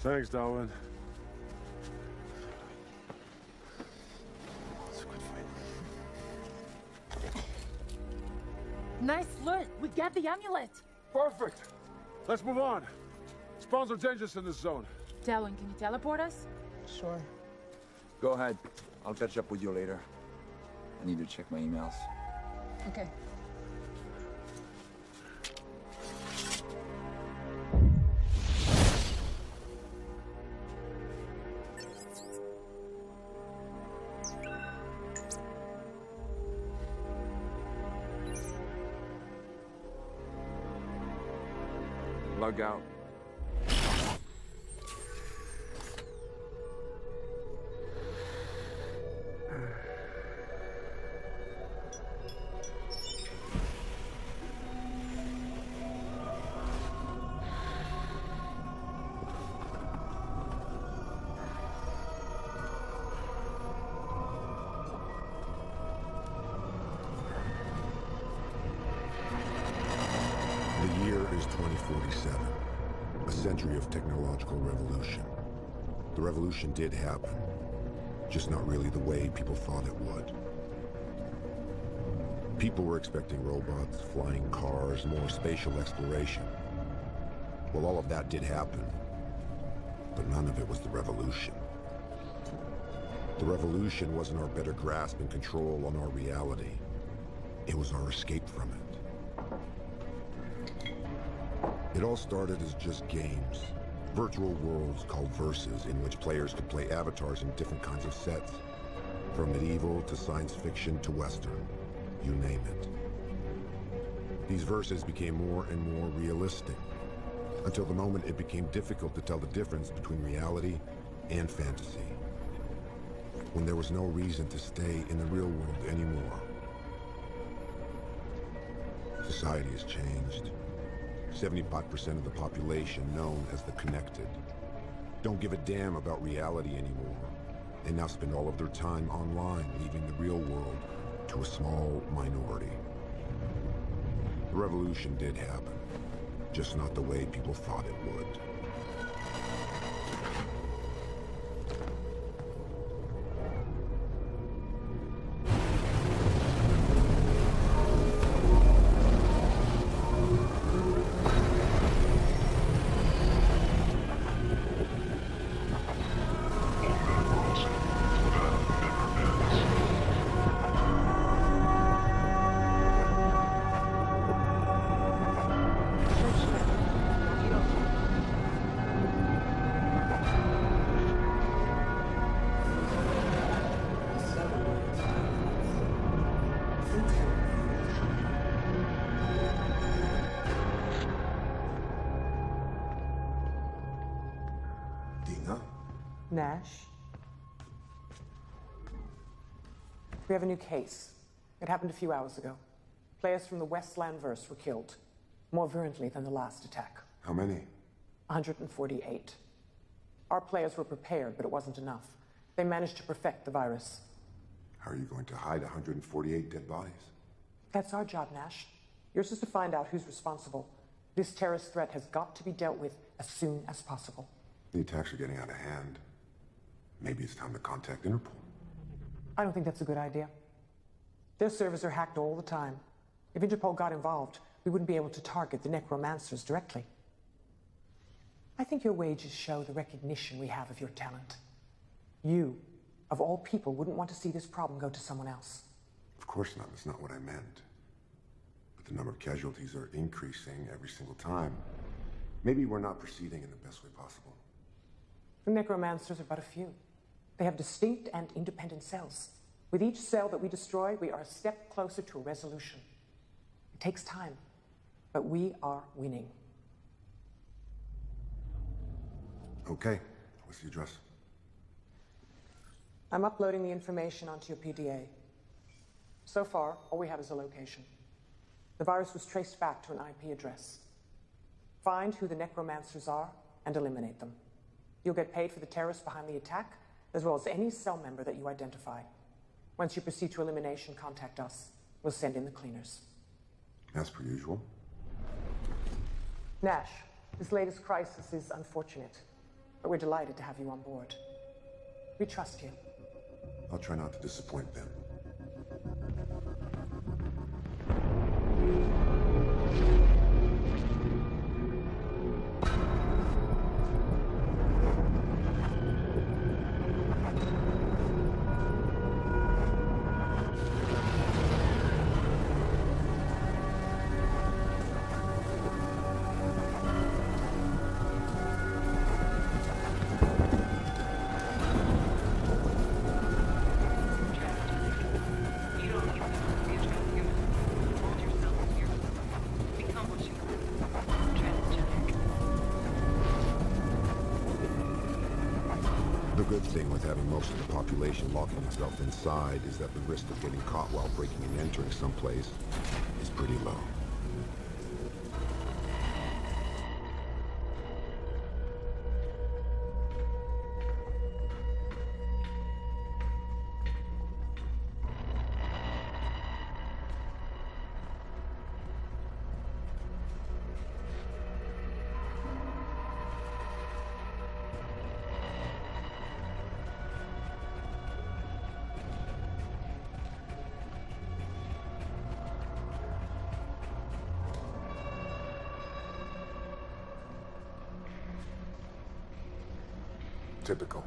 Thanks, Darwin. It's a good fight. Nice loot. We got the amulet. Perfect. Let's move on. Spawns are dangerous in this zone. Darwin, can you teleport us? Sure. Go ahead. I'll catch up with you later. I need to check my emails. Okay. Log out. The year is 2047, a century of technological revolution. The revolution did happen, just not really the way people thought it would. People were expecting robots, flying cars, more spatial exploration. Well, all of that did happen, but none of it was the revolution. The revolution wasn't our better grasp and control on our reality. It was our escape from it. It all started as just games. Virtual worlds called Verses in which players could play avatars in different kinds of sets. From medieval to science fiction to Western, you name it. These Verses became more and more realistic, until the moment it became difficult to tell the difference between reality and fantasy. When there was no reason to stay in the real world anymore. Society has changed. 75% of the population, known as the Connected, don't give a damn about reality anymore. They now spend all of their time online, leaving the real world to a small minority. The revolution did happen, just not the way people thought it would. Nash? We have a new case. It happened a few hours ago. Players from the Westland Verse were killed, more virulently than the last attack. How many? 148. Our players were prepared, but it wasn't enough. They managed to perfect the virus. How are you going to hide 148 dead bodies? That's our job, Nash. Yours is to find out who's responsible. This terrorist threat has got to be dealt with as soon as possible. The attacks are getting out of hand. Maybe it's time to contact Interpol. I don't think that's a good idea. Their servers are hacked all the time. If Interpol got involved, we wouldn't be able to target the necromancers directly. I think your wages show the recognition we have of your talent. You, of all people, wouldn't want to see this problem go to someone else. Of course not. That's not what I meant. But the number of casualties are increasing every single time. Maybe we're not proceeding in the best way possible. The necromancers are but a few. They have distinct and independent cells. With each cell that we destroy, we are a step closer to a resolution. It takes time, but we are winning. Okay. What's the address? I'm uploading the information onto your PDA. So far, all we have is a location. The virus was traced back to an IP address. Find who the necromancers are and eliminate them. You'll get paid for the terrorists behind the attack, as well as any cell member that you identify. Once you proceed to elimination, contact us. We'll send in the cleaners. As per usual. Nash, this latest crisis is unfortunate. but we're delighted to have you on board. We trust you. I'll try not to disappoint them. The good thing with having most of the population locking itself inside is that the risk of getting caught while breaking and entering someplace is pretty low. Typical.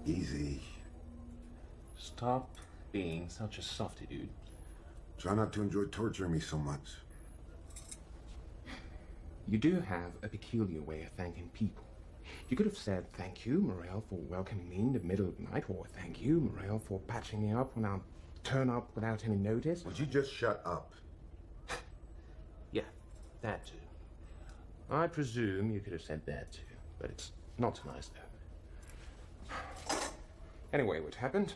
Easy. Stop being such a softy, dude. Try not to enjoy torturing me so much. You do have a peculiar way of thanking people. You could have said, thank you, Morel, for welcoming me in the middle of the night, or thank you, Morel, for patching me up when I turn up without any notice. Would you just shut up? Yeah, that too. I presume you could have said that too, but it's not so nice, though. Anyway, what happened?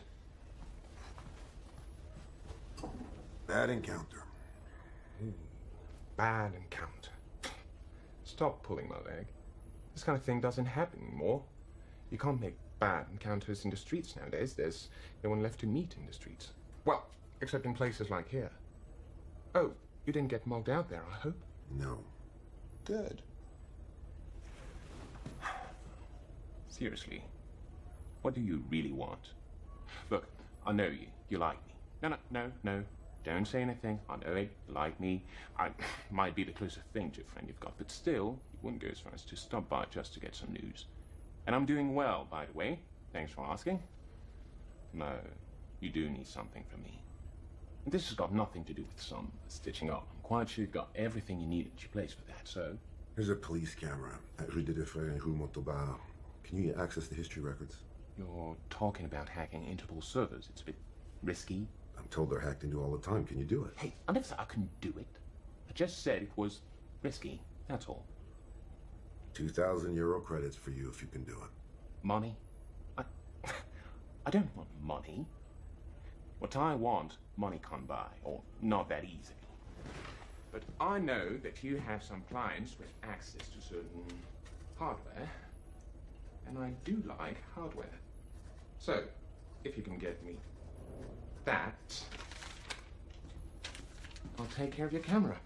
Bad encounter. Bad encounter. Stop pulling my leg. This kind of thing doesn't happen anymore. You can't make bad encounters in the streets nowadays. There's no one left to meet in the streets. Well, except in places like here. Oh, you didn't get mugged out there, I hope? No. Good. Seriously, what do you really want? Look, I know you. You like me. No. Don't say anything. I know it. You like me. I might be the closest thing to a friend you've got, but still, you wouldn't go as far as to stop by just to get some news. And I'm doing well, by the way. Thanks for asking. No, you do need something from me. And this has got nothing to do with some stitching up. I'm quite sure you've got everything you need at your place for that, so... There's a police camera at Rue de Defray and Rue Montauban. Can you access the history records? You're talking about hacking Interpol servers. It's a bit risky. I'm told they're hacked into all the time. Can you do it? Hey, I never said I couldn't do it. I just said it was risky. That's all. 2,000 euro credits for you if you can do it. Money? I don't want money. What I want, money can't buy, or not that easily. But I know that you have some clients with access to certain hardware, and I do like hardware. So, if you can get me that, I'll take care of your camera.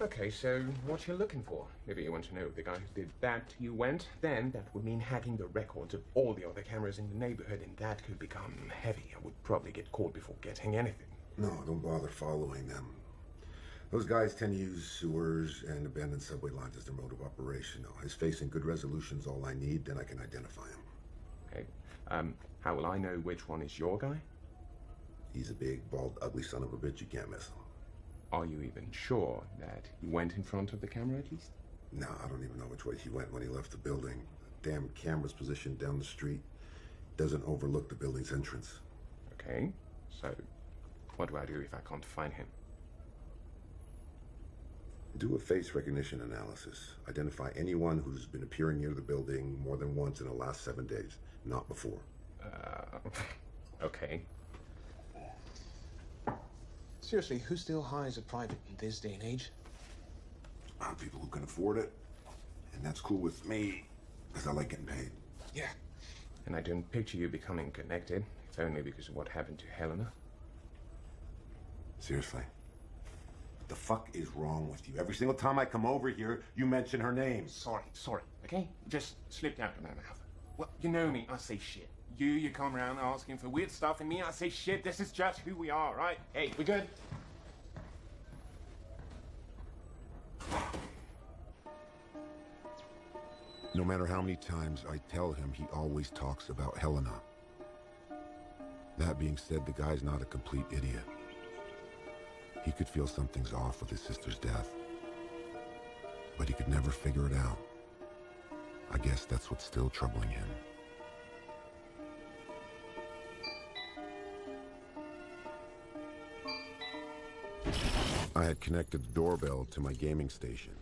Okay, so what you're looking for? Maybe you want to know if the guy who did that to you went? Then that would mean hacking the records of all the other cameras in the neighborhood, and that could become heavy. I would probably get caught before getting anything. No, don't bother following them. Those guys tend to use sewers and abandoned subway lines as their mode of operation. His face and good resolution's all I need, then I can identify him. Okay. How will I know which one is your guy? He's a big, bald, ugly son of a bitch. You can't miss him. Are you even sure that he went in front of the camera at least? No, I don't even know which way he went when he left the building. The damn camera's positioned down the street. Doesn't overlook the building's entrance. Okay, so what do I do if I can't find him? Do a face recognition analysis. Identify anyone who's been appearing near the building more than once in the last 7 days, not before. Okay. Seriously, who still hires a private in this day and age? People who can afford it. And that's cool with me, because I like getting paid. Yeah. And I don't picture you becoming connected, if only because of what happened to Helena. Seriously. What the fuck is wrong with you? Every single time I come over here, you mention her name. Sorry, okay? Just slipped out of my mouth. Well, you know me, I say shit. You come around asking for weird stuff, and me, I say shit. This is just who we are, right? Hey, we good? No matter how many times I tell him, he always talks about Helena. That being said, the guy's not a complete idiot. He could feel something's off with his sister's death, but he could never figure it out. I guess that's what's still troubling him. I had connected the doorbell to my gaming station.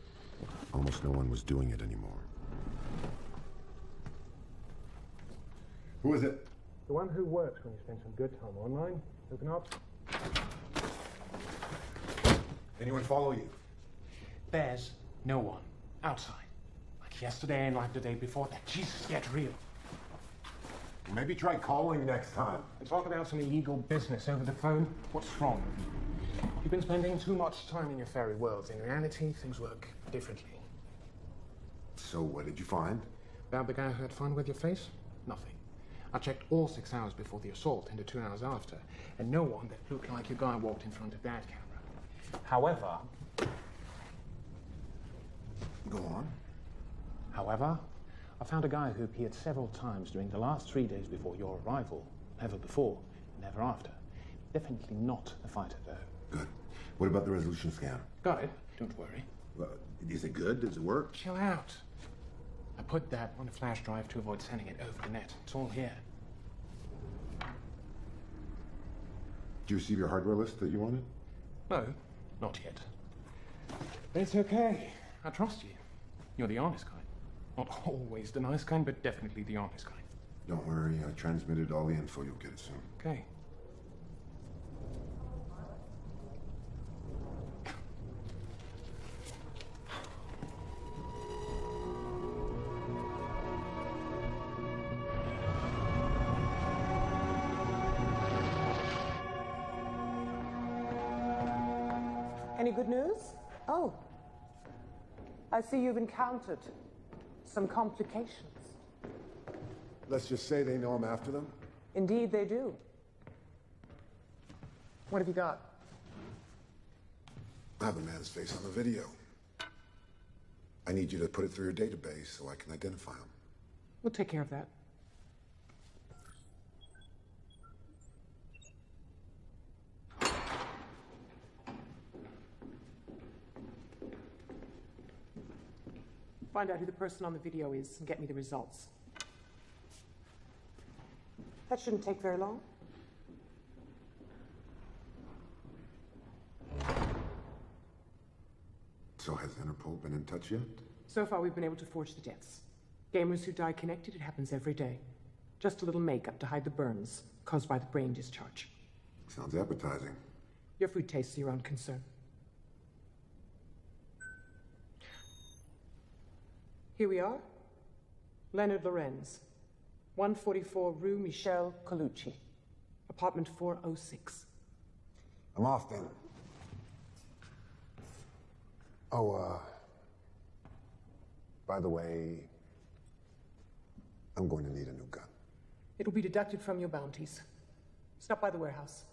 Almost no one was doing it anymore. Who is it? The one who works when you spend some good time online. Open up. Anyone follow you? There's no one outside. Like yesterday and like the day before that. Jesus, get real. Maybe try calling next time. And talk about some illegal business over the phone. What's wrong? You've been spending too much time in your fairy worlds. In reality, things work differently. So what did you find? About the guy who had fun with your face? Nothing. I checked all 6 hours before the assault and the 2 hours after, and no one that looked like your guy walked in front of that camera. However, Go on. I found a guy who appeared several times during the last 3 days before your arrival. Never before, never after. Definitely not a fighter, though. Good. What about the resolution scan? Got it. Don't worry. Well, is it good? Does it work? Chill out. I put that on a flash drive to avoid sending it over the net. It's all here. Did you receive your hardware list that you wanted? No, not yet. But it's okay. I trust you. You're the honest kind. Not always the nice kind, but definitely the honest kind. Don't worry, I transmitted all the info. You'll get it soon. Okay. Any good news? Oh. I see you've encountered some complications. Let's just say they know I'm after them. Indeed, they do. What have you got? I have the man's face on the video. I need you to put it through your database so I can identify him. We'll take care of that. Find out who the person on the video is and get me the results. That shouldn't take very long. So has Interpol been in touch yet? So far, we've been able to forge the deaths. Gamers who die connected, it happens every day. Just a little makeup to hide the burns caused by the brain discharge. Sounds appetizing. Your food tastes your own concern. Here we are. Leonard Lorenz, 144 Rue Michel Colucci, apartment 406. I'm off then. Oh, by the way, I'm going to need a new gun. It'll be deducted from your bounties. Stop by the warehouse.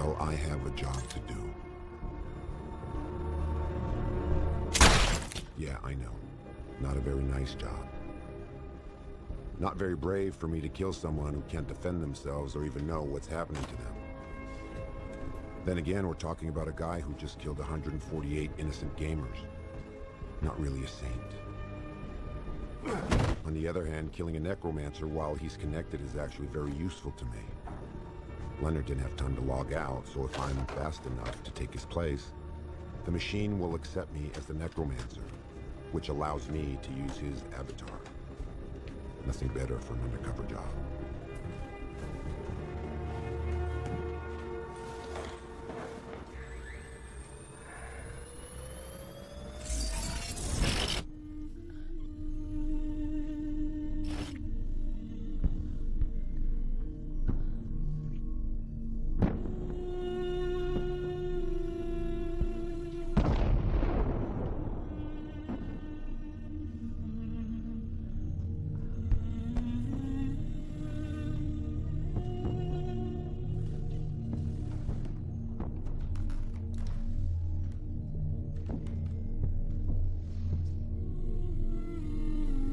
Well, I have a job to do. Yeah, I know. Not a very nice job. Not very brave for me to kill someone who can't defend themselves or even know what's happening to them. Then again, we're talking about a guy who just killed 148 innocent gamers. Not really a saint. On the other hand, killing a necromancer while he's connected is actually very useful to me. Leonard didn't have time to log out, so if I'm fast enough to take his place, the machine will accept me as the necromancer, which allows me to use his avatar. Nothing better for an undercover job.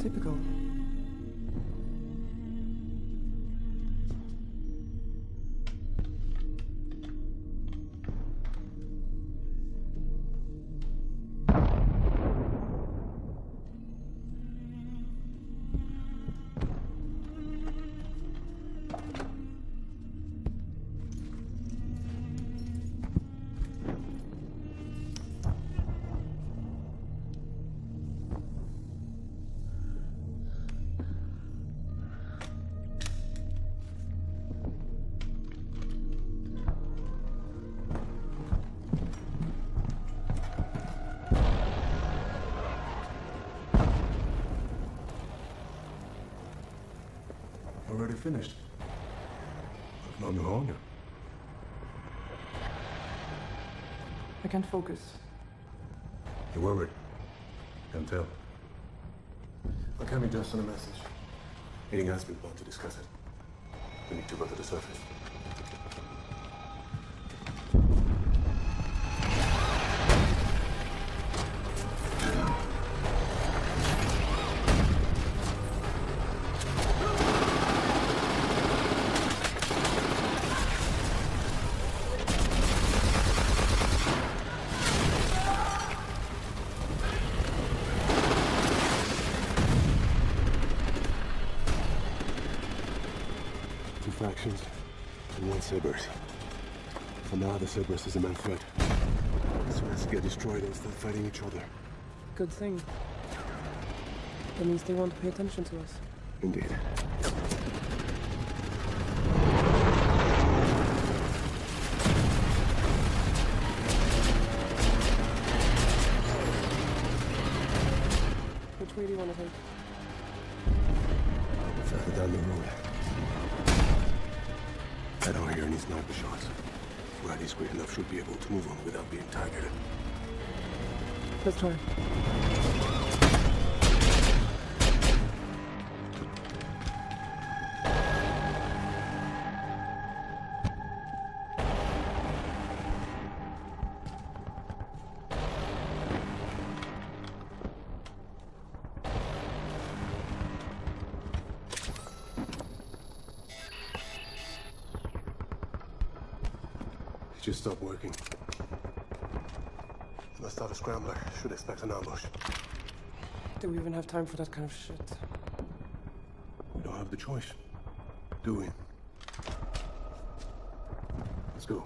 Typical. Already finished. Not no longer. I can't focus. You're worried. Can't tell. I came just on a message. Meeting has been planned to discuss it. We need to go to the surface. Factions and one Cerberus. For now, the Cerberus is a main threat. As soon as they get destroyed, they'll start fighting each other. Good thing. That means they won't pay attention to us. Indeed. Which way do you want to take? Further down the road. That out here needs sniper shots. Riley's quick enough should be able to move on without being targeted. Let's try. Just stopped working. If I start a scrambler, should expect an ambush. Do we even have time for that kind of shit? We don't have the choice, do we? Let's go.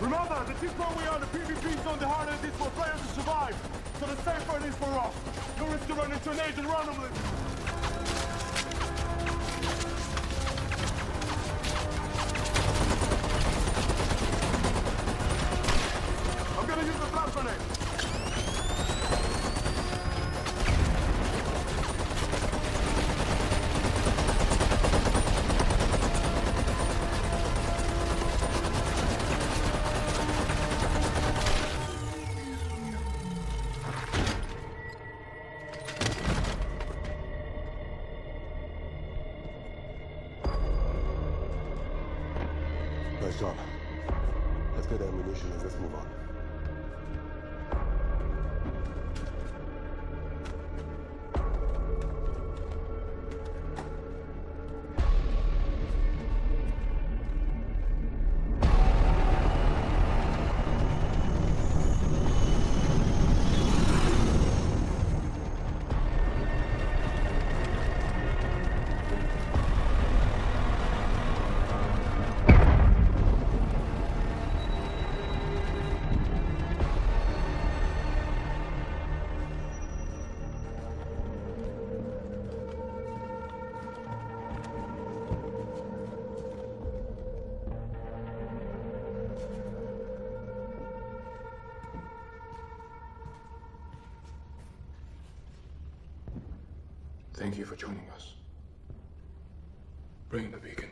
Remember, the deeper we are in the PvP zone, the harder it is for players to survive. So the safer it is for us. You risk to run into an agent randomly. I'm gonna use the flash grenade. Nice job. Let's get the ammunition and let's move on. Thank you for joining us. Bring the beacon.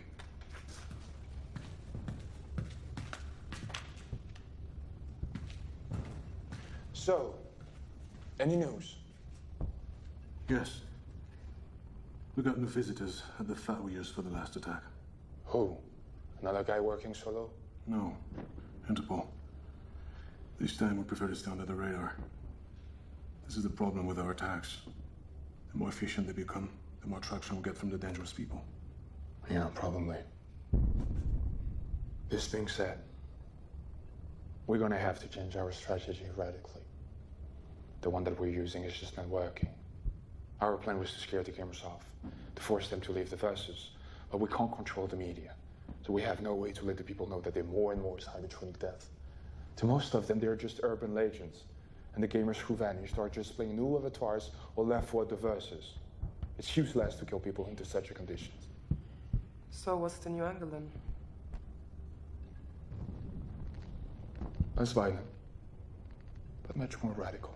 So, any news? Yes. We got new visitors at the fat we used for the last attack. Who? Another guy working solo? No. Interpol. This time we prefer to stay under the radar. This is the problem with our attacks. The more efficient they become, the more traction we get from the dangerous people. Yeah, probably. This being said, we're gonna have to change our strategy radically. The one that we're using is just not working. Our plan was to scare the gamers off, to force them to leave the verses, but we can't control the media. So we have no way to let the people know that they're more and more cybertronic death. To most of them, they're just urban legends. And the gamers who vanished are just playing new avatars or left for the verses. It's useless to kill people into such conditions. So what's the new angle then? Less violent, but much more radical.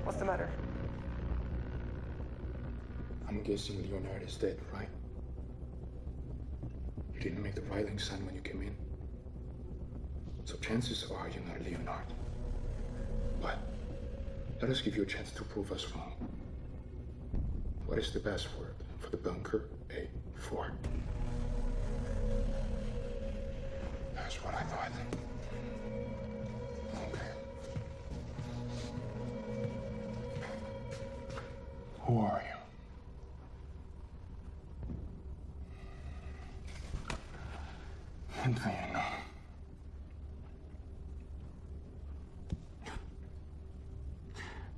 What's the matter? I'm guessing Leonard is dead, right? You didn't make the Riley sign when you came in. So chances are you're not Leonard. But let us give you a chance to prove us wrong. What is the password for the bunker A4? That's what I thought. Okay. Who are you? And do you know?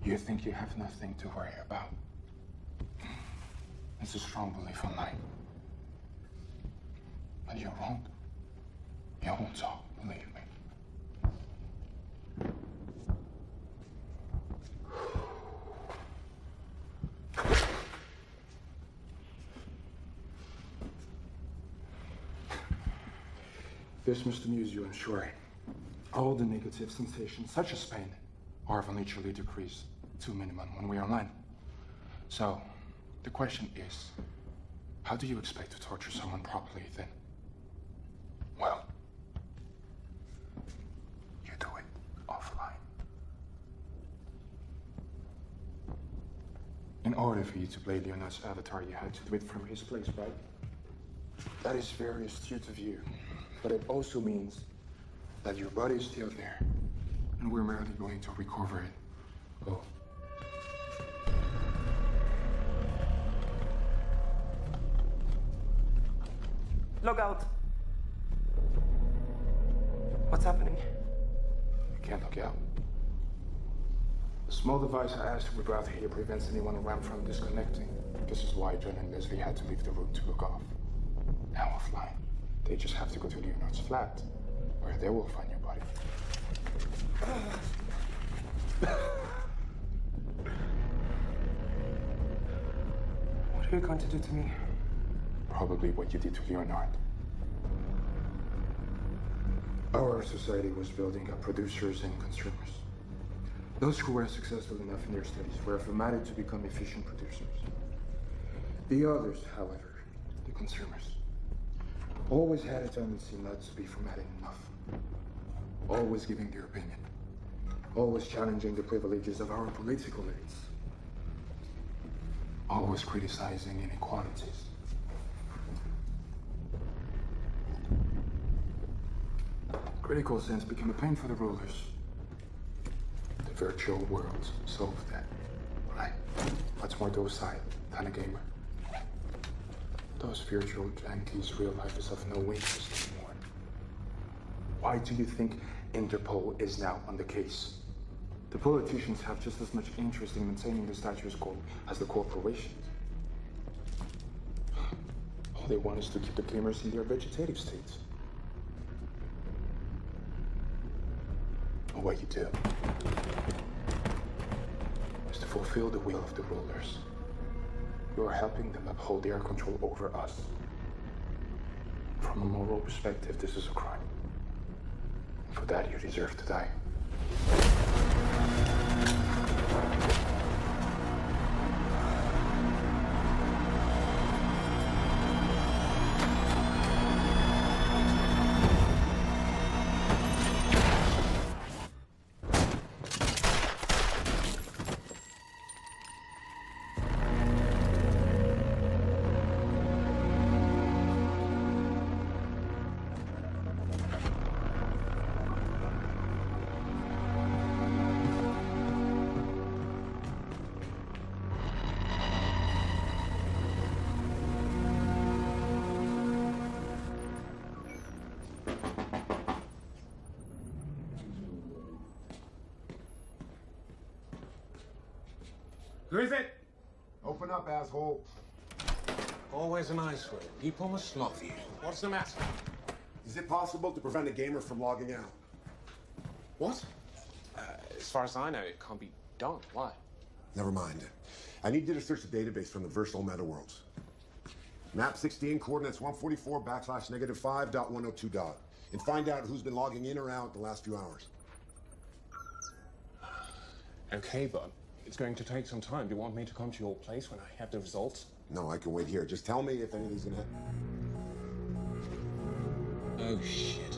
You think you have nothing to worry about. It's a strong belief of mine. But you're wrong. You won't talk, believe me. This must amuse you, I'm sure. All the negative sensations, such as pain, are eventually decreased to minimum when we are online. So, the question is, how do you expect to torture someone properly then? Well, you do it offline. In order for you to play Leonard's avatar, you had to do it from his place, right? That is very astute of you. But it also means that your body is still there, and we're merely going to recover it. Oh. Log out. What's happening? I can't log out. The small device I asked you about here prevents anyone around from disconnecting. This is why John and Leslie had to leave the room to log off. Now offline. They just have to go to Leonard's flat, where they will find your body. What are you going to do to me? Probably what you did to Leonard. Our society was building up producers and consumers. Those who were successful enough in their studies were formatted to become efficient producers. The others, however, the consumers, always had a tendency not to be formatted enough. Always giving their opinion. Always challenging the privileges of our political elites. Always criticizing inequalities. Critical sense became a pain for the rulers. The virtual world solved that, right? Much more docile than a gamer. Those virtual junkies' real life is of no interest anymore. Why do you think Interpol is now on the case? The politicians have just as much interest in maintaining the status quo as the corporations. All they want is to keep the gamers in their vegetative states. What you do is to fulfill the will of the rulers. You are helping them uphold their control over us. From a moral perspective, this is a crime. For that, you deserve to die. Who is it? Open up, asshole. Always a nice way. People must love you. What's the matter? Is it possible to prevent a gamer from logging out? What? As far as I know, it can't be done. Why? Never mind. I need you to search the database from the virtual meta worlds. Map 16, coordinates 144/-5.102. And find out who's been logging in or out the last few hours. Okay, but it's going to take some time. Do you want me to come to your place when I have the results? No, I can wait here. Just tell me if anything's gonna happen. Oh, shit.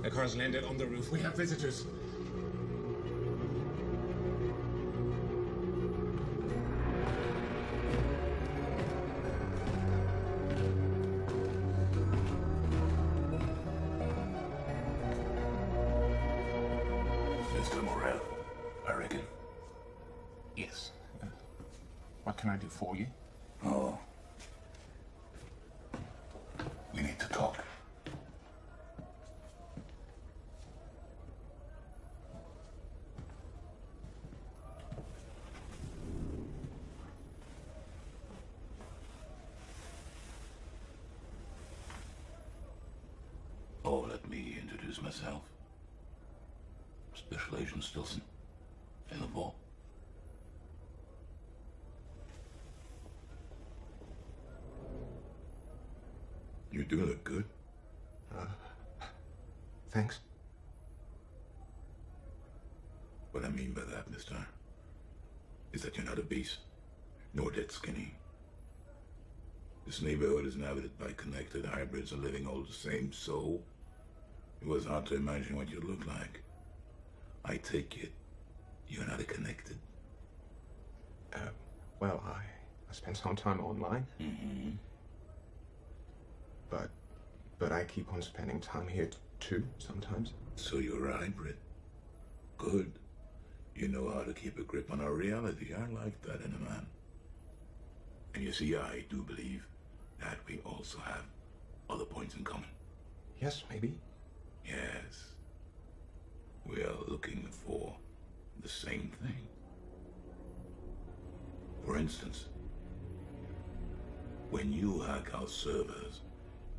The car's landed on the roof. We have visitors. Mr. Morel, I reckon. Yes. What can I do for you? Oh. We need to talk. Oh, let me introduce myself. Special Agent Stilson. In the vault. You do look good. Thanks. What I mean by that, mister, is that you're not obese, nor dead skinny. This neighborhood is inhabited by connected hybrids and living all the same soul. It was hard to imagine what you'd look like. I take it you're not connected. Well, I spent some time online. Mm-hmm. But I keep on spending time here too, sometimes. So you're a hybrid. Good. You know how to keep a grip on our reality. I like that in a man. And you see, I do believe that we also have other points in common. Yes, maybe. Yes. We are looking for the same thing. For instance, when you hack our servers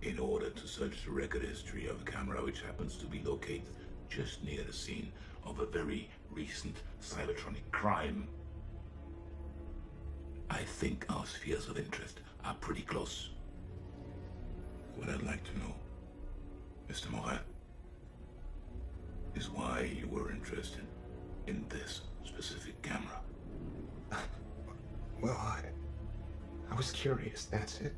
in order to search the record history of a camera which happens to be located just near the scene of a very recent Cybertronic crime, I think our spheres of interest are pretty close. What I'd like to know, Mr. Morel, is why you were interested in this specific camera. Well, I was curious, that's it.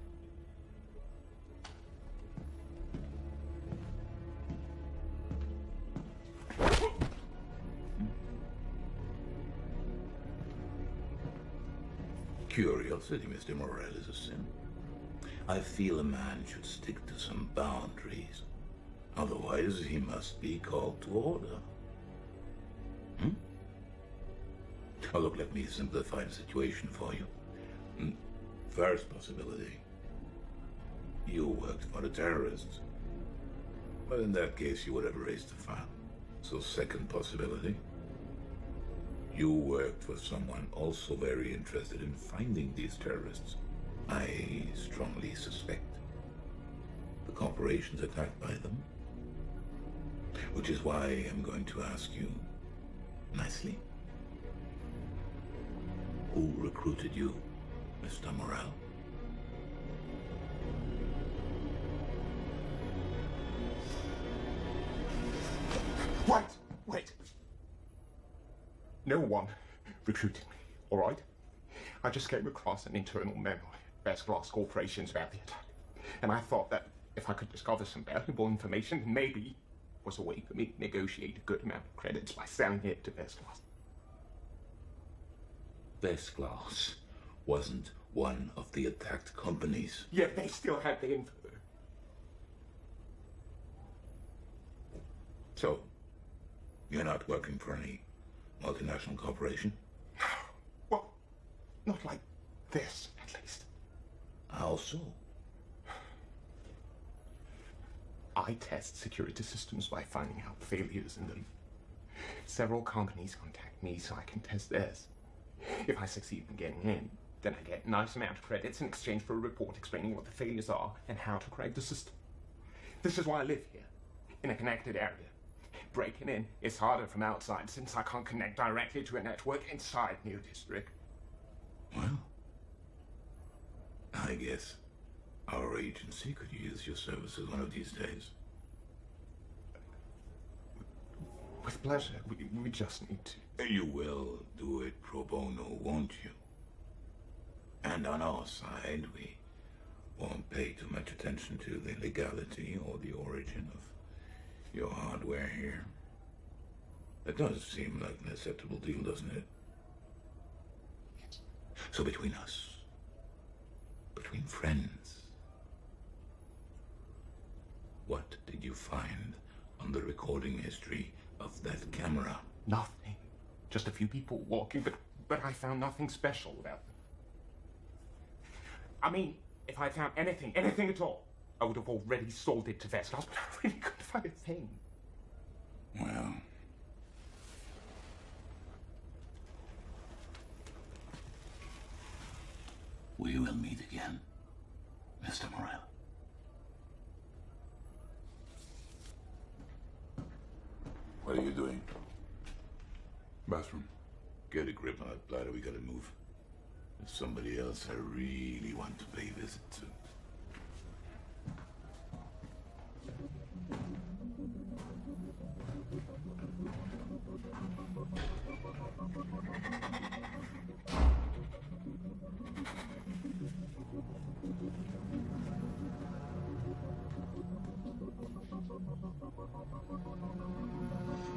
Curiosity, Mr. Morel, is a sin. I feel a man should stick to some boundaries. Otherwise, he must be called to order. Oh, look, let me simplify the situation for you. First possibility. You worked for the terrorists. Well, in that case, you would have erased the file. So second possibility. You worked for someone also very interested in finding these terrorists. I strongly suspect the corporations attacked by them. Which is why I'm going to ask you, nicely, who recruited you, Mr. Morel? Wait. No one recruited me, all right? I just came across an internal memo at Best Glass Corporation's about the attack. And I thought that if I could discover some valuable information, maybe was a way for me to negotiate a good amount of credits by selling it to Best Glass. Best Glass wasn't one of the attacked companies. Yet they still had the info. So, you're not working for any multinational corporation? Well, not like this, at least. How so? I test security systems by finding out failures in them. Several companies contact me so I can test theirs. If I succeed in getting in, then I get a nice amount of credits in exchange for a report explaining what the failures are and how to correct the system. This is why I live here, in a connected area. Breaking in is harder from outside since I can't connect directly to a network inside New District. Well, I guess our agency could use your services one of these days. With pleasure. We just need to. You will do it pro bono, won't you? And on our side, we won't pay too much attention to the legality or the origin of your hardware here. That does seem like an acceptable deal, doesn't it? Yes. So between us, between friends, what did you find on the recording history of that camera? Nothing. Just a few people walking, but I found nothing special about them. I mean, if I found anything at all, I would have already sold it to Vestas, but I really couldn't find a thing. Well, we will meet again, Mr. Morel. What are you doing? Bathroom. Get a grip on that bladder, we gotta move. There's somebody else I really want to pay a visit to.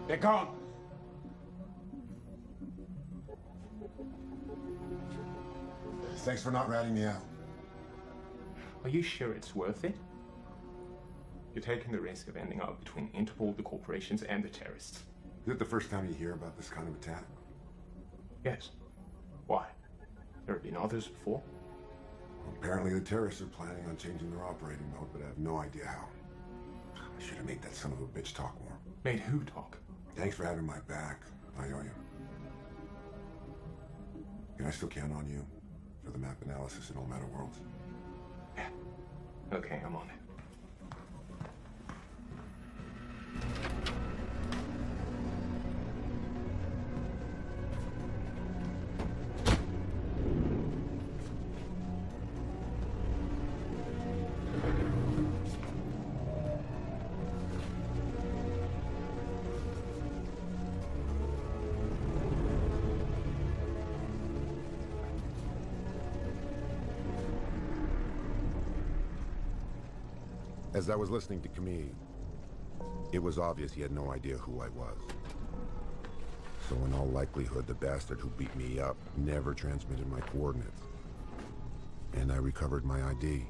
They're gone. Thanks for not ratting me out. Are you sure it's worth it? You're taking the risk of ending up between Interpol, the corporations, and the terrorists. Is it the first time you hear about this kind of attack? Yes. Why? There have been others before? Well, apparently the terrorists are planning on changing their operating mode, but I have no idea how. I should have made that son of a bitch talk more. Made who talk? Thanks for having my back. I owe you. Can I still count on you for the map analysis in All Matter Worlds? Yeah. Okay, I'm on it. As I was listening to Camille, it was obvious he had no idea who I was. So in all likelihood, the bastard who beat me up never transmitted my coordinates. And I recovered my ID.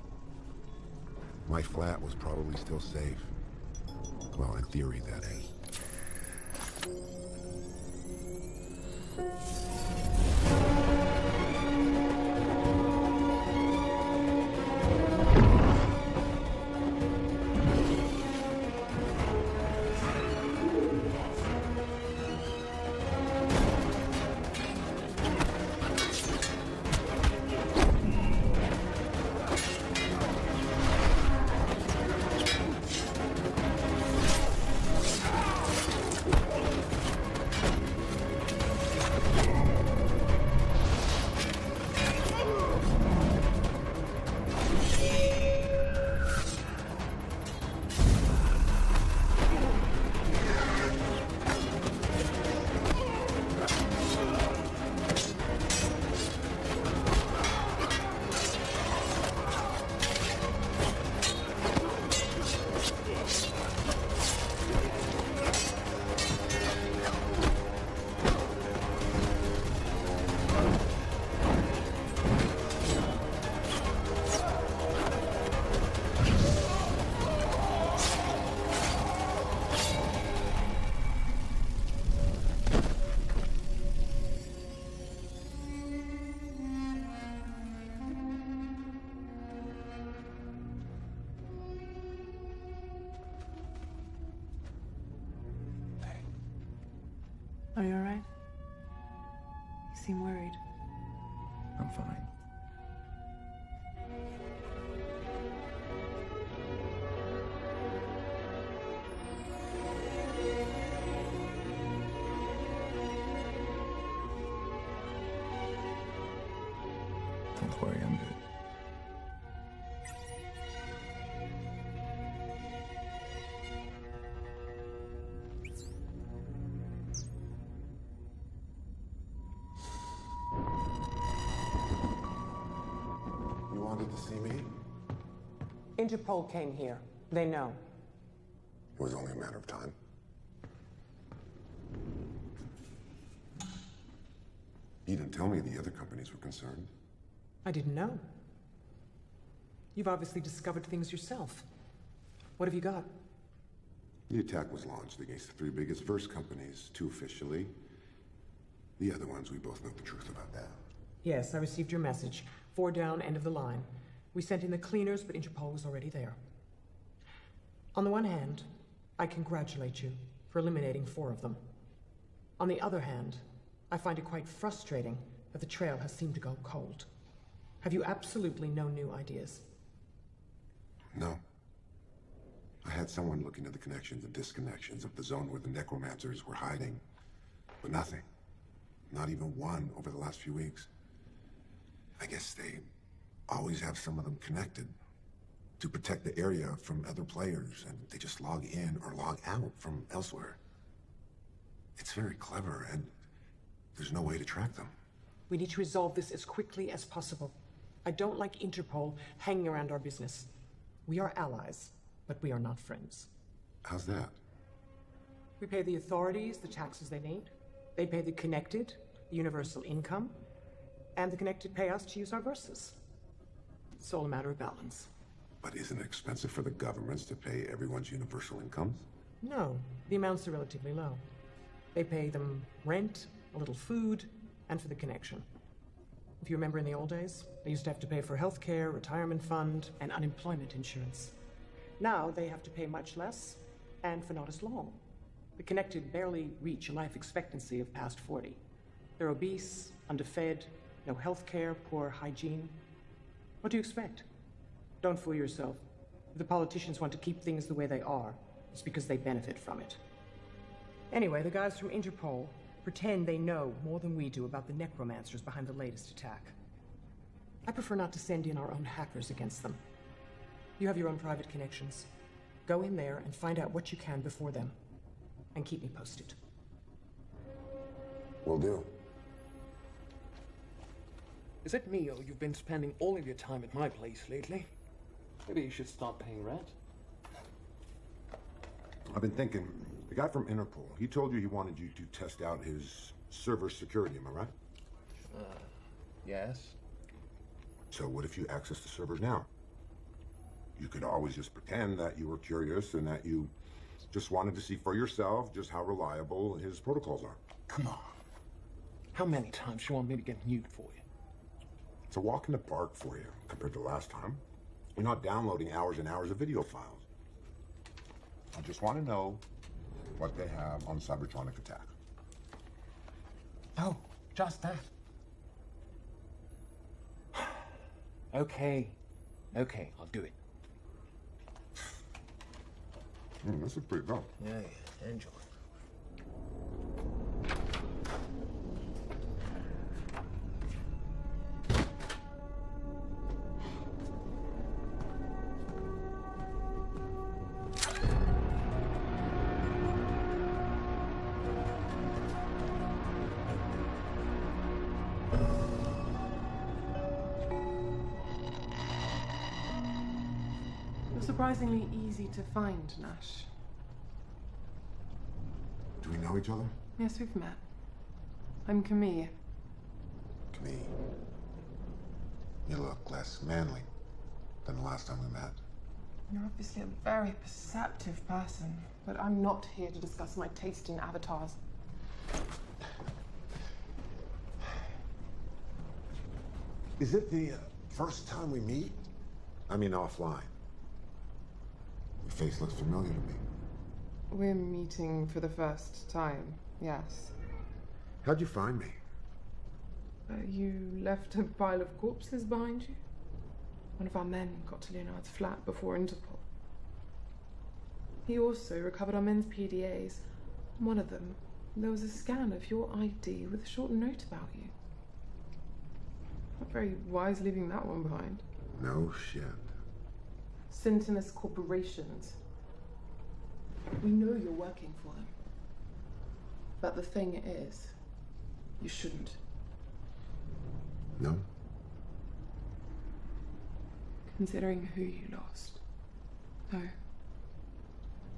My flat was probably still safe. Well, in theory, that is. Are you all right? You seem worried. I'm fine. Don't worry, I'm good. You wanted to see me? Interpol came here. They know. It was only a matter of time. You didn't tell me the other companies were concerned. I didn't know. You've obviously discovered things yourself. What have you got? The attack was launched against the three biggest Verse companies, two officially. The other ones, we both know the truth about that. Yes, I received your message. 4 down, end of the line. We sent in the cleaners, but Interpol was already there. On the one hand, I congratulate you for eliminating 4 of them. On the other hand, I find it quite frustrating that the trail has seemed to go cold. Have you absolutely no new ideas? No. I had someone look into the connections and disconnections of the zone where the necromancers were hiding. But nothing. Not even one over the last few weeks. I guess they always have some of them connected to protect the area from other players, and they just log in or log out from elsewhere. It's very clever, and there's no way to track them. We need to resolve this as quickly as possible. I don't like Interpol hanging around our business. We are allies, but we are not friends. How's that? We pay the authorities the taxes they need. They pay the Connected the universal income, and the Connected pay us to use our verses. It's all a matter of balance. But isn't it expensive for the governments to pay everyone's universal incomes? No, the amounts are relatively low. They pay them rent, a little food, and for the connection. If you remember in the old days, they used to have to pay for healthcare, retirement fund, and unemployment insurance. Now they have to pay much less, and for not as long. The Connected barely reach a life expectancy of past 40. They're obese, underfed, no health care, poor hygiene. What do you expect? Don't fool yourself. If the politicians want to keep things the way they are, it's because they benefit from it. Anyway, the guys from Interpol pretend they know more than we do about the necromancers behind the latest attack. I prefer not to send in our own hackers against them. You have your own private connections. Go in there and find out what you can before them. And keep me posted. Will do. Is it me, or you've been spending all of your time at my place lately? Maybe you should start paying rent. I've been thinking, the guy from Interpol, he told you he wanted you to test out his server security, am I right? Yes. So what if you access the servers now? You could always just pretend that you were curious and that you just wanted to see for yourself just how reliable his protocols are. Come on. How many times do you want me to get nude for you? It's a walk in the park for you compared to last time. You're not downloading hours and hours of video files. I just want to know what they have on Cybertronic attack. Oh, just that. Okay, I'll do it. This is pretty good. Yeah, enjoy. Surprisingly easy to find, Nash. Do we know each other? Yes, we've met. I'm Camille. Camille. You look less manly than the last time we met. You're obviously a very perceptive person, but I'm not here to discuss my taste in avatars. Is it the first time we meet? I mean offline. Your face looks familiar to me. We're meeting for the first time, yes. How'd you find me? You left a pile of corpses behind you? One of our men got to Leonard's flat before Interpol. He also recovered our men's PDAs. On one of them, there was a scan of your ID with a short note about you. Not very wise leaving that one behind. No shit. Sintonus Corporations. We know you're working for them. But the thing is, you shouldn't. No? Considering who you lost. No.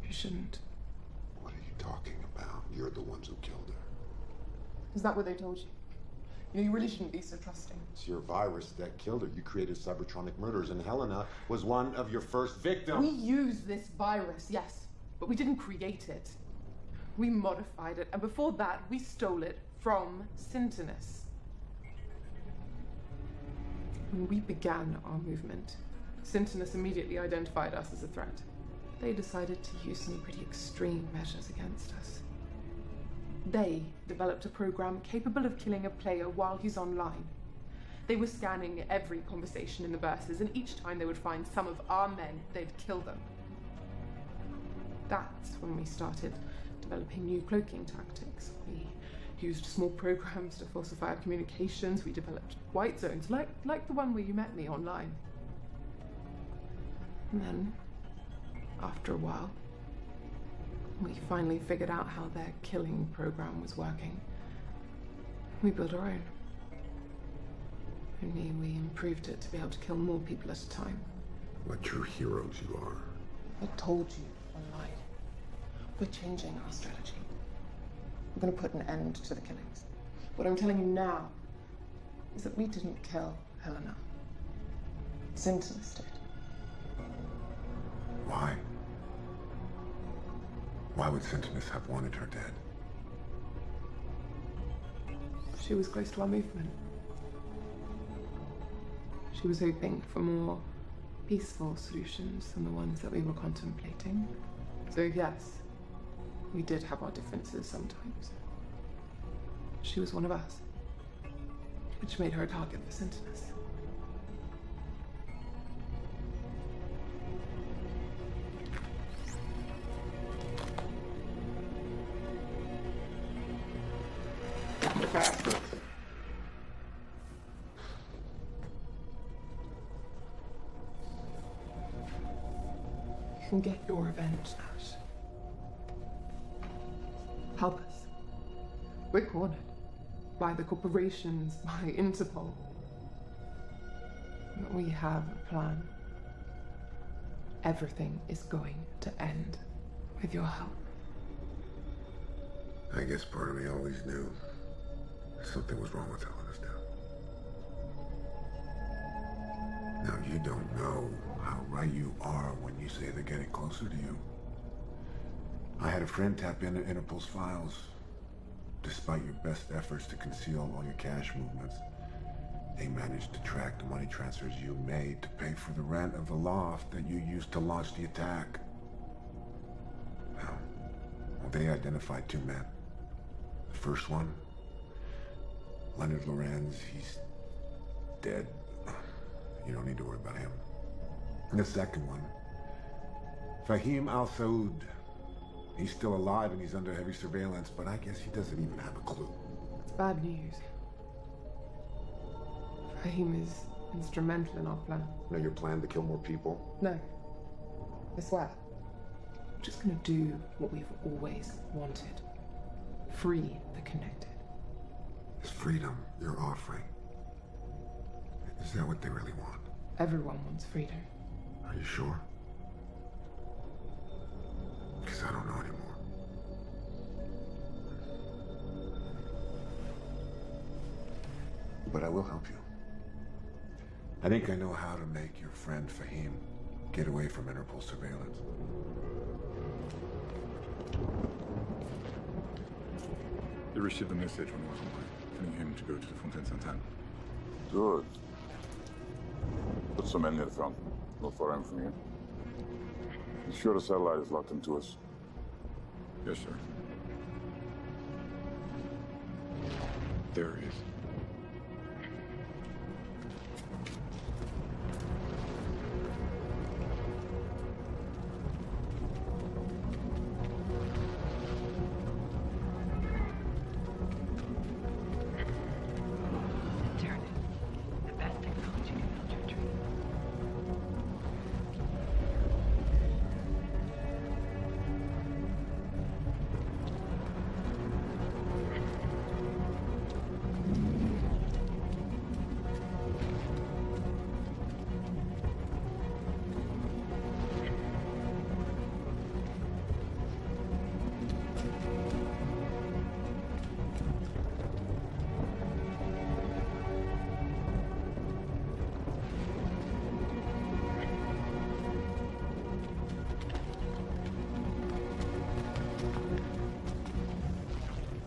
You shouldn't. What are you talking about? You're the ones who killed her. Is that what they told you? You know, you really shouldn't be so trusting. It's your virus that killed her. You created Cybertronic murders, and Helena was one of your first victims. We used this virus, yes, but we didn't create it. We modified it, and before that, we stole it from Sintonus. When we began our movement, Sintonus immediately identified us as a threat. They decided to use some pretty extreme measures against us. They developed a program capable of killing a player while he's online. They were scanning every conversation in the verses, and each time they would find some of our men, they'd kill them. That's when we started developing new cloaking tactics. We used small programs to falsify our communications. We developed white zones, like the one where you met me online. And then, after a while, we finally figured out how their killing program was working. We built our own. Only we improved it to be able to kill more people at a time. What true heroes you are. I told you online. We're changing our strategy. We're going to put an end to the killings. What I'm telling you now is that we didn't kill Helena. Sintonus did. Why? Why would Sintonus have wanted her dead? She was close to our movement. She was hoping for more peaceful solutions than the ones that we were contemplating. So yes, we did have our differences sometimes. She was one of us, which made her a target for Sentinels. You can get your revenge, Nash. Help us. We're cornered by the corporations, by Interpol. But we have a plan. Everything is going to end with your help. I guess part of me always knew something was wrong with Helena's death. Now, you don't know how right you are when you say they're getting closer to you. I had a friend tap into Interpol's files. Despite your best efforts to conceal all your cash movements, they managed to track the money transfers you made to pay for the rent of the loft that you used to launch the attack. Now, well, they identified 2 men. The first one, Leonard Lorenz, he's dead. You don't need to worry about him. And the second one, Fahim Al-Saud. He's still alive and he's under heavy surveillance, but I guess he doesn't even have a clue. It's bad news. Fahim is instrumental in our plan. Know your plan to kill more people? No. I swear. We're just gonna do what we've always wanted. Free the Connected. Is freedom you're offering? Is that what they really want? Everyone wants freedom. Are you sure? Because I don't know anymore. But I will help you. I think I know how to make your friend Fahim get away from Interpol surveillance. You received a message when he was online, telling him to go to the Fontaine Sainte-Anne. Good. Put some men near the front. Not far in from here. Be sure the satellite is locked into us. Yes, sir. There he is.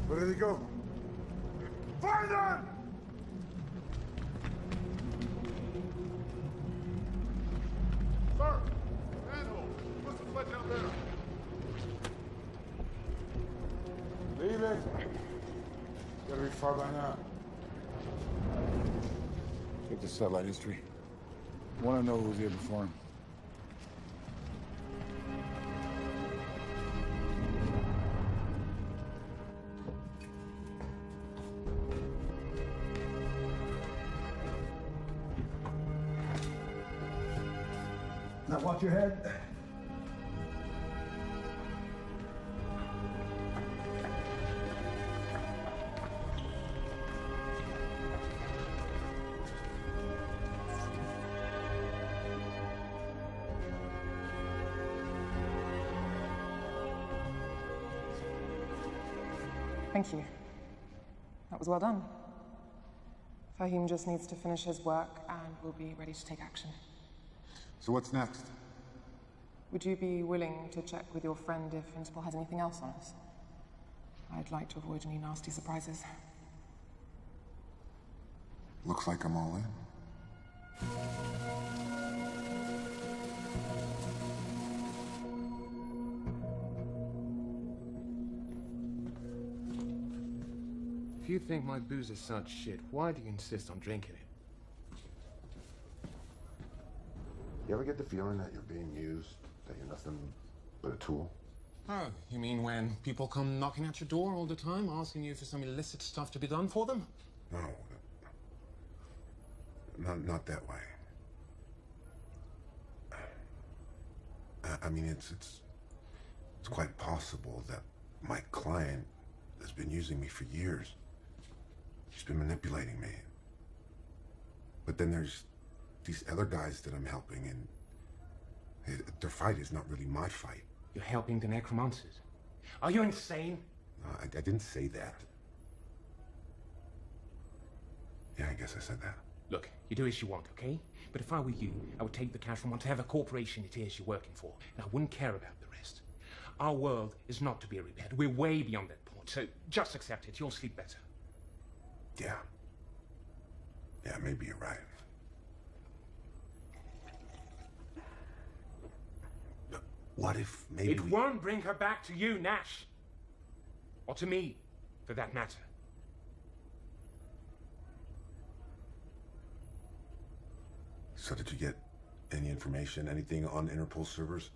Where did he go? Find him! Sir! Manhole! What's the sledge out there? Leave it. Gotta be far by now. Check the satellite history. Want to know who was here before him. Now watch your head. Thank you. That was well done. Fahim just needs to finish his work and we'll be ready to take action. So what's next? Would you be willing to check with your friend if Interpol has anything else on us? I'd like to avoid any nasty surprises. Looks like I'm all in. If you think my booze is such shit, why do you insist on drinking it? You ever get the feeling that you're being used, that you're nothing but a tool? Oh, you mean when people come knocking at your door all the time, asking you for some illicit stuff to be done for them? No. Not that way. I mean, it's quite possible that my client has been using me for years. She's been manipulating me. But then there's these other guys that I'm helping, and their fight is not really my fight. You're helping the necromancers? Are you insane? I didn't say that. Yeah, I guess I said that. Look, you do as you want, okay? But if I were you, I would take the cash from whatever corporation it is you're working for, and I wouldn't care about the rest. Our world is not to be repaired. We're way beyond that point, so just accept it. You'll sleep better. Yeah. Yeah, maybe you're right. But what if maybe It won't bring her back to you, Nash. Or to me, for that matter. So did you get any information, anything on Interpol servers?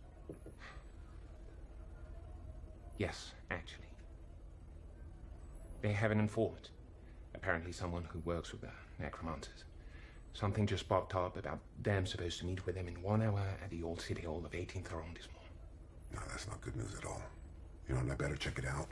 Yes, actually. They have an informant. Apparently someone who works with the necromancers. Something just popped up about them supposed to meet with them in 1 hour at the old city hall of 18th arrondissement. No, that's not good news at all. You know, and I better check it out.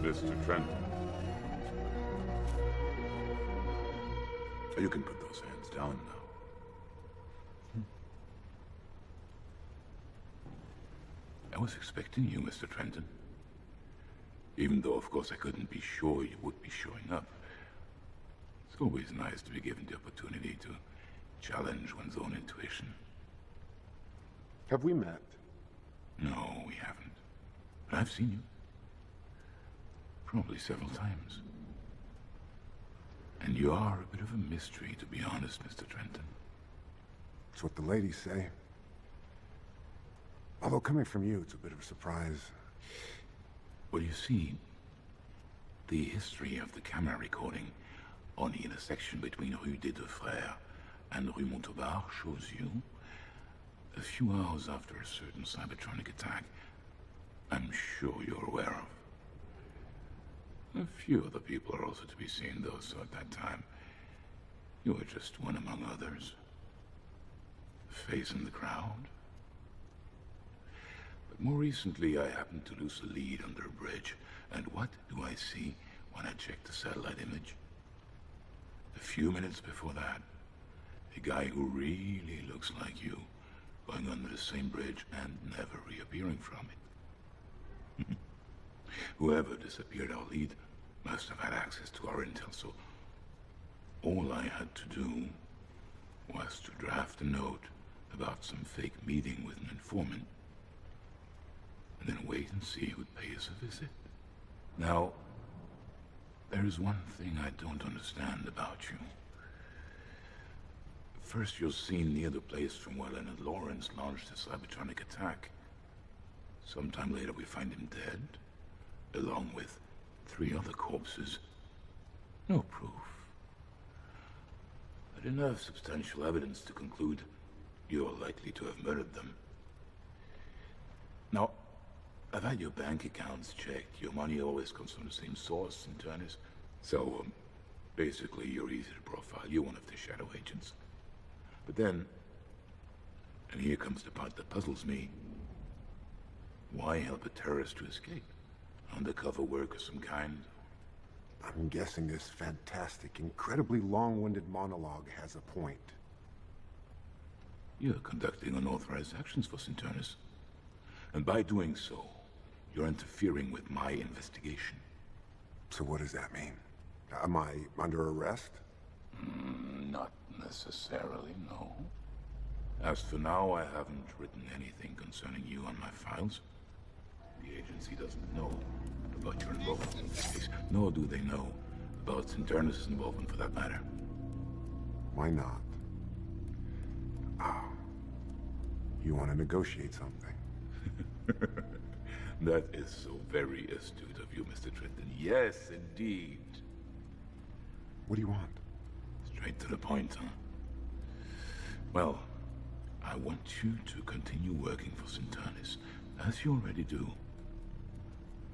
Mr. Trent. You can put those hands down now. I was expecting you, Mr. Trenton. Even though, of course, I couldn't be sure you would be showing up. It's always nice to be given the opportunity to challenge one's own intuition. Have we met? No, we haven't. But I've seen you. Probably several times. And you are a bit of a mystery, to be honest, Mr. Trenton. That's what the ladies say. Although coming from you, it's a bit of a surprise. Well, you see, the history of the camera recording on the intersection between Rue des Deux Frères and Rue Montauban shows you, a few hours after a certain Cybertronic attack, I'm sure you're aware of. A few other people are also to be seen, though, so at that time, you were just one among others. A face in the crowd. But more recently, I happened to lose a lead under a bridge, and what do I see when I check the satellite image? A few minutes before that, a guy who really looks like you, going under the same bridge and never reappearing from it. Whoever disappeared our lead must have had access to our intel, so all I had to do was to draft a note about some fake meeting with an informant, and then wait and see who'd pay us a visit. Now, there's one thing I don't understand about you. First, you're seen near the place from where Leonard Lawrence launched his Cybertronic attack. Sometime later, we find him dead, along with 3 other corpses. No proof. But enough substantial evidence to conclude you're likely to have murdered them. Now, I've had your bank accounts checked. Your money always comes from the same source, Sinternis. So, basically, you're easy to profile. You're one of the shadow agents. But then, and here comes the part that puzzles me, why help a terrorist to escape? Undercover work of some kind? I'm guessing this fantastic, incredibly long-winded monologue has a point. You're conducting unauthorized actions for Sinternis. And by doing so, you're interfering with my investigation. So what does that mean? Am I under arrest? Not necessarily, no. As for now, I haven't written anything concerning you on my files. The agency doesn't know about your involvement in this case, nor do they know about Sinternis' involvement for that matter. Why not? You want to negotiate something? That is so very astute of you, Mr. Trenton. Yes, indeed. What do you want? Straight to the point, huh? Well, I want you to continue working for Sinternis, as you already do.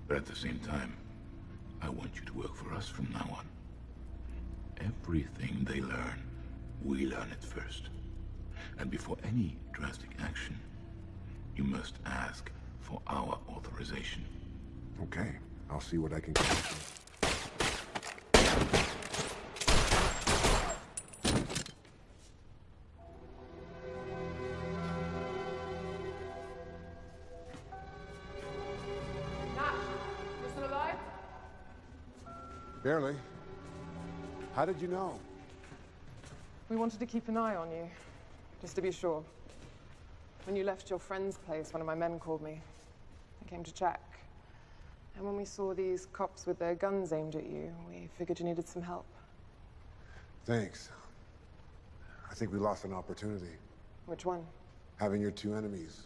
But at the same time, I want you to work for us from now on. Everything they learn, we learn it first. And before any drastic action, you must ask for our authorization. Okay, I'll see what I can do. Nat, you still alive? Barely. How did you know? We wanted to keep an eye on you, just to be sure. When you left your friend's place, one of my men called me. I came to check. And when we saw these cops with their guns aimed at you, we figured you needed some help. Thanks. I think we lost an opportunity. Which one? Having your two enemies,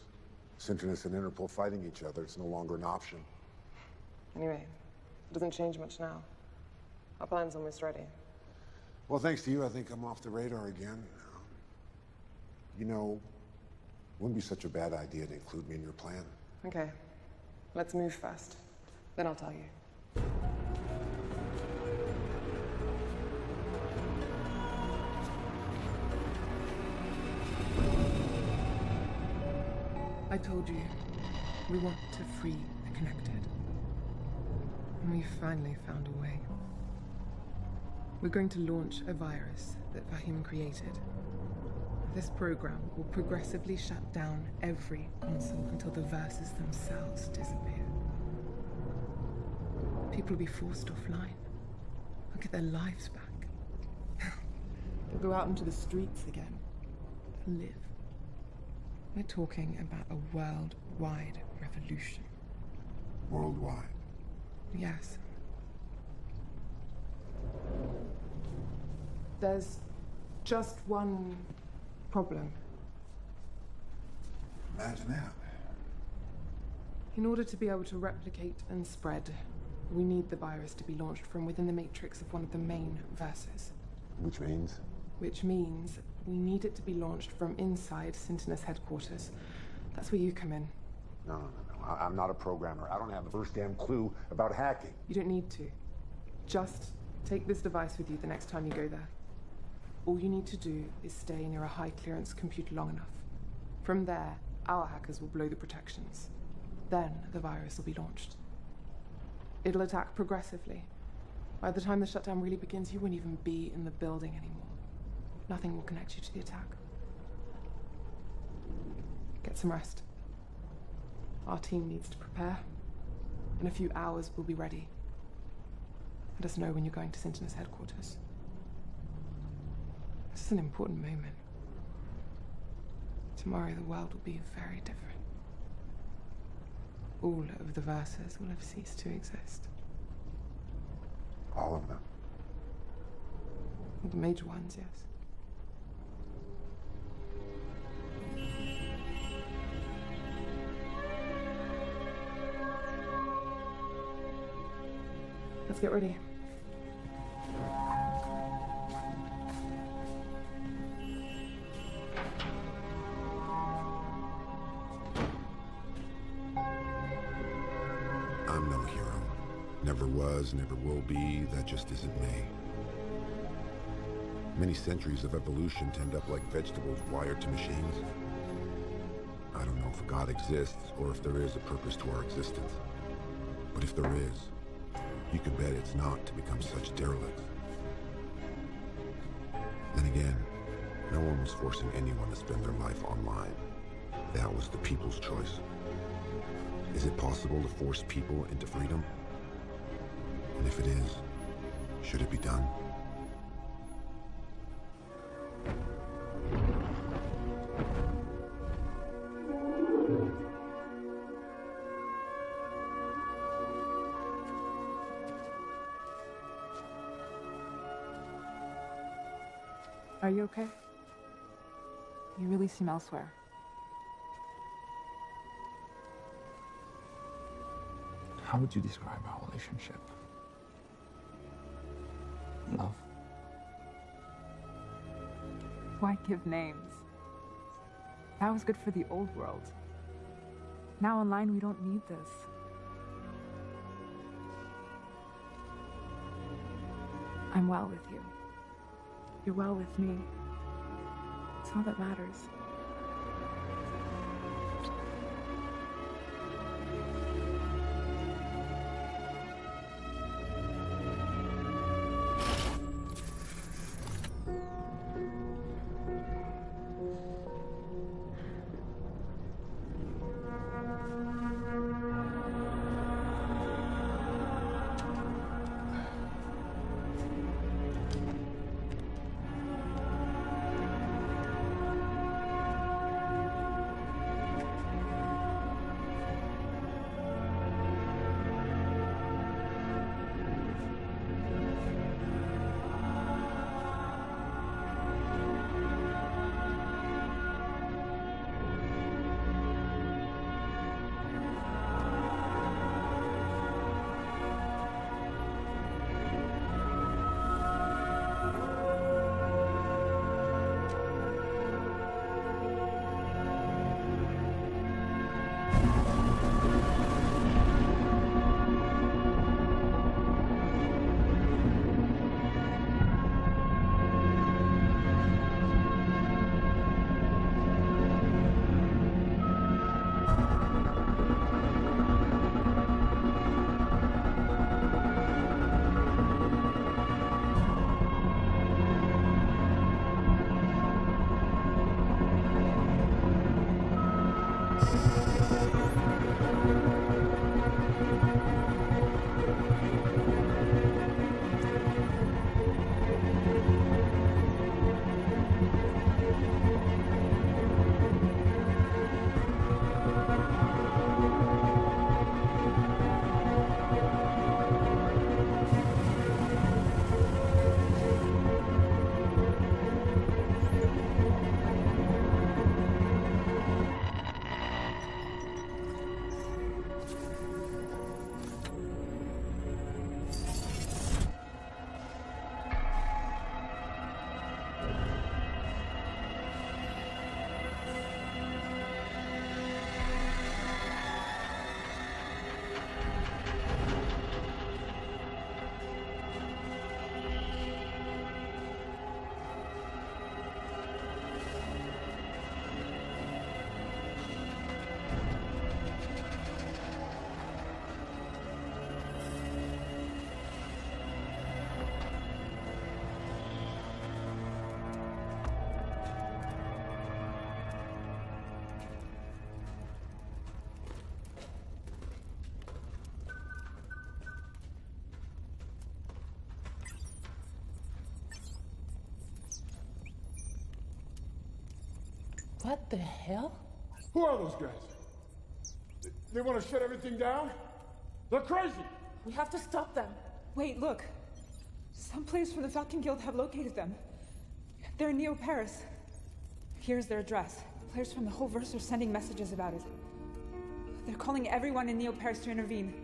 Sinternis and Interpol, fighting each other, it's no longer an option. Anyway, it doesn't change much now. Our plan's almost ready. Well, thanks to you, I think I'm off the radar again. You know, it wouldn't be such a bad idea to include me in your plan. Okay, let's move fast. Then I'll tell you. I told you, we want to free the Connected. And we finally found a way. We're going to launch a virus that Fahim created. This program will progressively shut down every console until the verses themselves disappear. People will be forced offline. They'll get their lives back. They'll go out into the streets again. They'll live. We're talking about a worldwide revolution. Worldwide? Yes. There's just one problem. Imagine that. In order to be able to replicate and spread, we need the virus to be launched from within the matrix of one of the main verses. Which means? Which means we need it to be launched from inside Sinternis headquarters. That's where you come in. No. I'm not a programmer. I don't have the first damn clue about hacking. You don't need to. Just take this device with you the next time you go there. All you need to do is stay near a high-clearance computer long enough. From there, our hackers will blow the protections. Then the virus will be launched. It'll attack progressively. By the time the shutdown really begins, you won't even be in the building anymore. Nothing will connect you to the attack. Get some rest. Our team needs to prepare. In a few hours, we'll be ready. Let us know when you're going to Sinternis headquarters. This is an important moment. Tomorrow, the world will be very different. All of the verses will have ceased to exist. All of them? The major ones, yes. Let's get ready. Never was, never will be, that just isn't me. Many centuries of evolution tend up like vegetables wired to machines. I don't know if a God exists or if there is a purpose to our existence. But if there is, you can bet it's not to become such derelicts. Then again, no one was forcing anyone to spend their life online. That was the people's choice. Is it possible to force people into freedom? And if it is, should it be done? Are you okay? You really seem elsewhere. How would you describe our relationship? Love? Why give names? That was good for the old world. Now online, we don't need this. I'm well with you. You're well with me. It's all that matters. What the hell? Who are those guys? They want to shut everything down? They're crazy! We have to stop them. Wait, look. Some players from the Falcon Guild have located them. They're in Neo Paris. Here's their address. Players from the whole verse are sending messages about it. They're calling everyone in Neo Paris to intervene.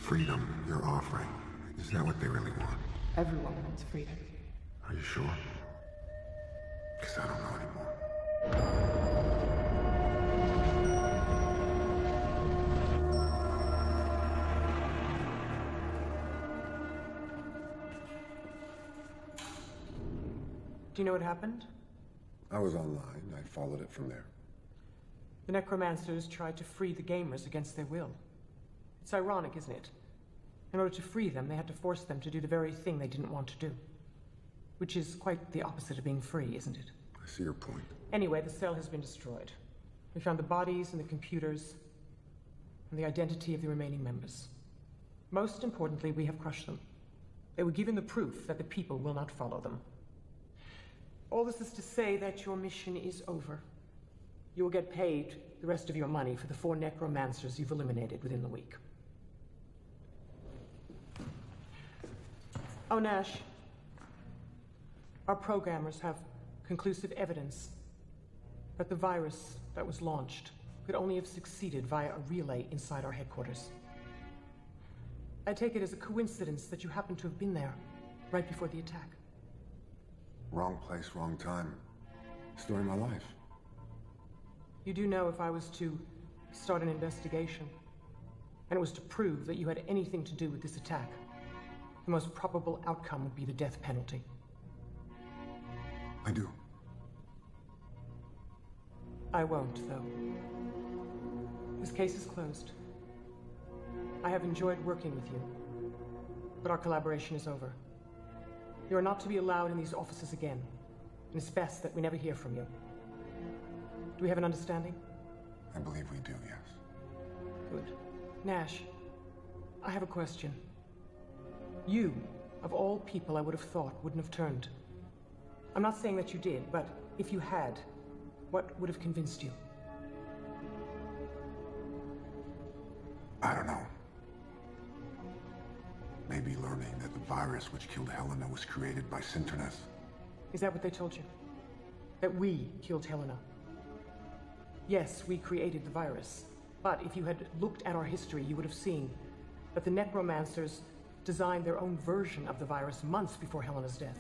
freedom you're offering. Is that what they really want? Everyone wants freedom. Are you sure? Because I don't know anymore. Do you know what happened? I was online. I followed it from there. The Necromancers tried to free the gamers against their will. It's ironic, isn't it? In order to free them, they had to force them to do the very thing they didn't want to do. Which is quite the opposite of being free, isn't it? I see your point. Anyway, the cell has been destroyed. We found the bodies and the computers, and the identity of the remaining members. Most importantly, we have crushed them. They were given the proof that the people will not follow them. All this is to say that your mission is over. You will get paid the rest of your money for the 4 necromancers you've eliminated within the week. Oh, Nash. Our programmers have conclusive evidence that the virus that was launched could only have succeeded via a relay inside our headquarters. I take it as a coincidence that you happened to have been there right before the attack. Wrong place, wrong time. Story of my life. You do know if I was to start an investigation, and it was to prove that you had anything to do with this attack, the most probable outcome would be the death penalty. I do. I won't, though. This case is closed. I have enjoyed working with you, but our collaboration is over. You are not to be allowed in these offices again, and it's best that we never hear from you. Do we have an understanding? I believe we do, yes. Good. Nash, I have a question. You, of all people I would have thought wouldn't have turned. I'm not saying that you did, but if you had, what would have convinced you? I don't know. Maybe learning that the virus which killed Helena was created by Synchronous. Is that what they told you? That we killed Helena? Yes, we created the virus. But if you had looked at our history, you would have seen that the Necromancers designed their own version of the virus months before Helena's death.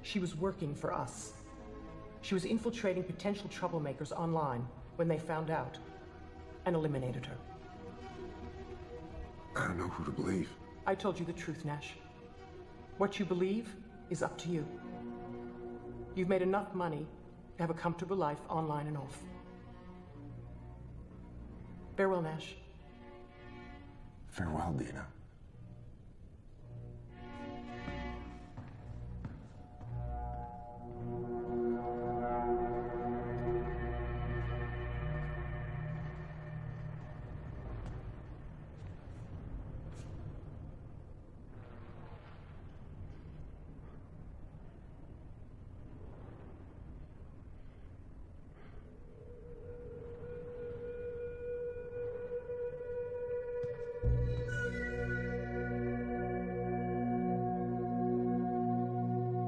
She was working for us. She was infiltrating potential troublemakers online when they found out and eliminated her. I don't know who to believe. I told you the truth, Nash. What you believe is up to you. You've made enough money to have a comfortable life online and off. Farewell, Nash. Farewell, Dina.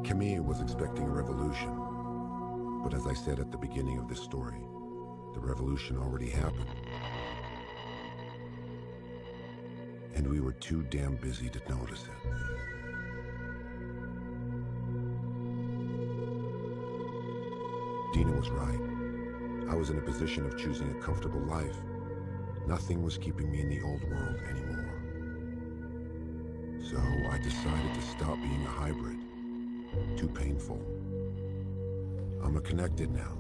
Camille was expecting a revolution, but as I said at the beginning of this story, the revolution already happened. And we were too damn busy to notice it. Dina was right. I was in a position of choosing a comfortable life. Nothing was keeping me in the old world anymore. So I decided to stop being a hybrid. Too painful. I'm a connected now,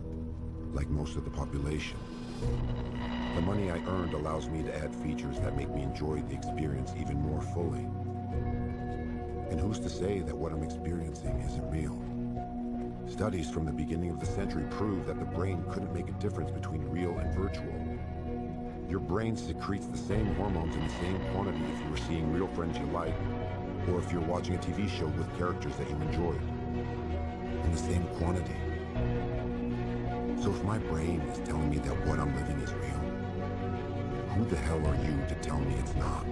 like most of the population. The money I earned allows me to add features that make me enjoy the experience even more fully. And who's to say that what I'm experiencing isn't real? Studies from the beginning of the century prove that the brain couldn't make a difference between real and virtual. Your brain secretes the same hormones in the same quantity if you were seeing real friends you like, or if you're watching a TV show with characters that you enjoyed. In the same quantity. So if my brain is telling me that what I'm living is real, who the hell are you to tell me it's not?